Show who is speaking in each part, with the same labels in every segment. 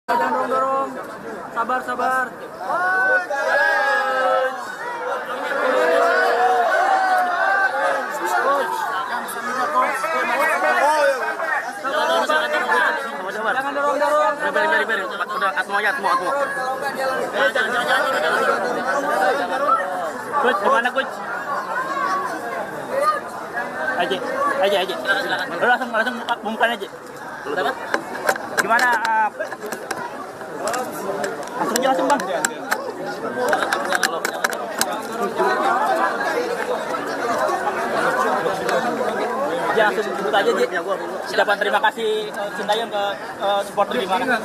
Speaker 1: Jangan dorong-dorong. Sabar, sabar. Jangan dorong-dorong.
Speaker 2: Beri. Udah atmo aja, atmo. Coach, kemana coach? Aja. Langsung bumbukan aja. Gimana? Langsung bang. Ya langsung sebut aja Ji. Silakan terima kasih Sintayong ke supporter gimana?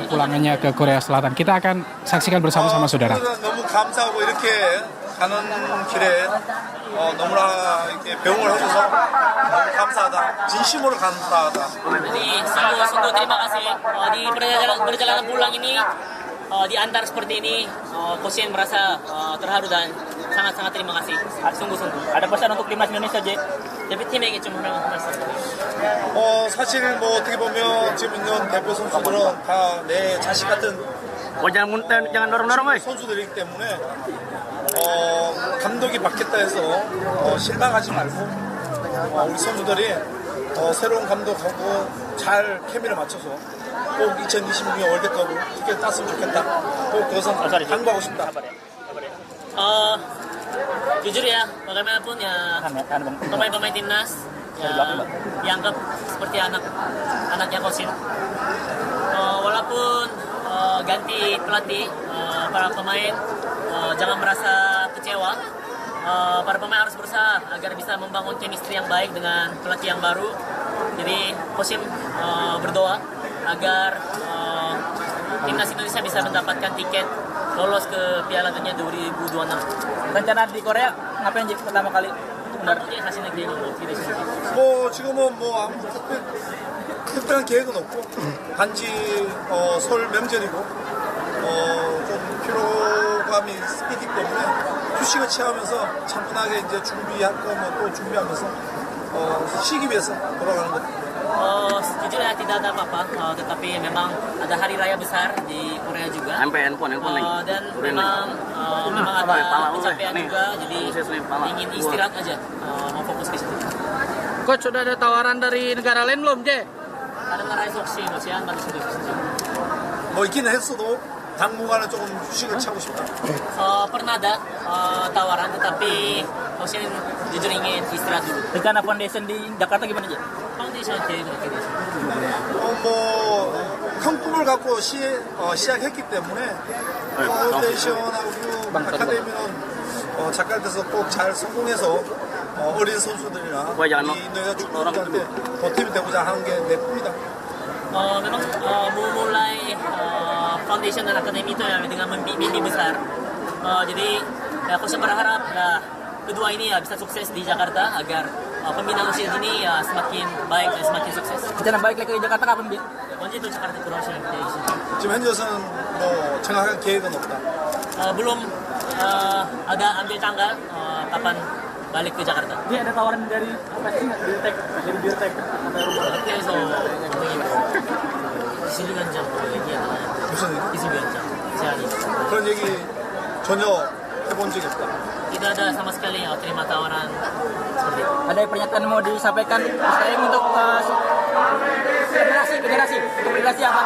Speaker 3: Pulangannya ke Korea Selatan. Kita akan saksikan bersama-sama saudara.
Speaker 4: 너무 감사하고 이렇게 가는 길에 너무나 이렇게 배웅을 해줘서 너무 감사하다. 진심으로 감사하다.
Speaker 5: Jadi sungguh terima kasih di perjalanan pulang ini di antar seperti ini, Coach Shin merasa terharu dan sangat terima kasih. Sungguh.
Speaker 2: Ada pesan untuk timnas Indonesia Ji?
Speaker 5: Jadi 팀에게 좀 말씀.
Speaker 4: 사실 뭐 어떻게 보면 지금 있는 대표 선수들은 다 내 자식 같은
Speaker 2: jangan dorong-dorong
Speaker 4: 선수들이기 때문에 감독이 바뀌었다 해서 실망하지 말고 우리 선수들이 새로운 감독하고 잘 케미를 맞춰서 꼭 2026년 월드컵을 티켓 땄으면 좋겠다. 꼭 그것은 당부하고 싶다.
Speaker 5: Jujur ya, bagaimanapun ya pemain-pemain timnas ya dianggap seperti anaknya Coach Shin. Walaupun ganti pelatih, para pemain jangan merasa kecewa. Para pemain harus berusaha agar bisa membangun chemistry yang baik dengan pelatih yang baru. Jadi Coach Shin berdoa agar timnas Indonesia bisa mendapatkan tiket lolos ke Piala Dunia 2026.
Speaker 2: Rencana di Korea ngapain Ji pertama kali?
Speaker 5: Tentunya hasilnya kayak gitu.
Speaker 4: 뭐 지금은 뭐 아무 특별한 계획은 없고 단지 설 명절이고 좀 피로감이 있기 때문에 휴식을 취하면서 차분하게 이제 준비할 거 뭐 또 준비하면서 쉬기 위해서 돌아가는 것.
Speaker 5: Jujur ya tidak ada apa-apa, tetapi memang ada hari raya besar di Korea juga.
Speaker 2: Handphone
Speaker 5: Dan memang ada kecapean juga, jadi ingin istirahat aja, mau fokus ke situ.
Speaker 1: Coach, sudah ada tawaran dari negara lain belum, Je?
Speaker 5: Ada narai opsi, Rusia, bantu sudah.
Speaker 4: 뭐 있기는 했어도 당분간은 조금 휴식을 취하고 싶다.
Speaker 5: Pernah ada tawaran, tetapi Rusia jujur ingin istirahat dulu.
Speaker 2: Rencana foundation di Jakarta gimana Ji?
Speaker 5: Foundation 계획은 어떻게 되세요?
Speaker 4: 큰 꿈을 갖고 시작했기 때문에 파운데이션하고 아카데미는 작가들에서 꼭 잘 성공해서 어린 선수들이나 이 인도네시아 축구한테 보탬이 되고자 하는 게 내 꿈이다.
Speaker 5: Memang memulai foundation dan akademi itu ya dengan mimpi besar. Jadi ya, Coach berharap ya, kedua ini ya bisa sukses di Jakarta agar pembinaan usia ini ya semakin baik dan semakin sukses.
Speaker 2: Rencana balik lagi ke Jakarta kapan Bi?
Speaker 5: 언제 또 자카르타 돌아오시는 계획이신지?
Speaker 4: 지금 현재는 뭐 정확한 계획은 없다.
Speaker 5: Belum ada ambil tanggal kapan balik ke Jakarta.
Speaker 2: Ji ada tawaran dari apa sih dari Birtek sampai rumah.
Speaker 5: 그래서 기술위원장 얘기하는
Speaker 4: 무슨 얘기?
Speaker 5: 기술위원장 제안이
Speaker 4: 그런 얘기 전혀 해본 적이 없다.
Speaker 5: tidak ada sama sekali terima tawaran seperti itu.
Speaker 2: Ada pernyataan mau disampaikan Sintayong untuk federasi apa?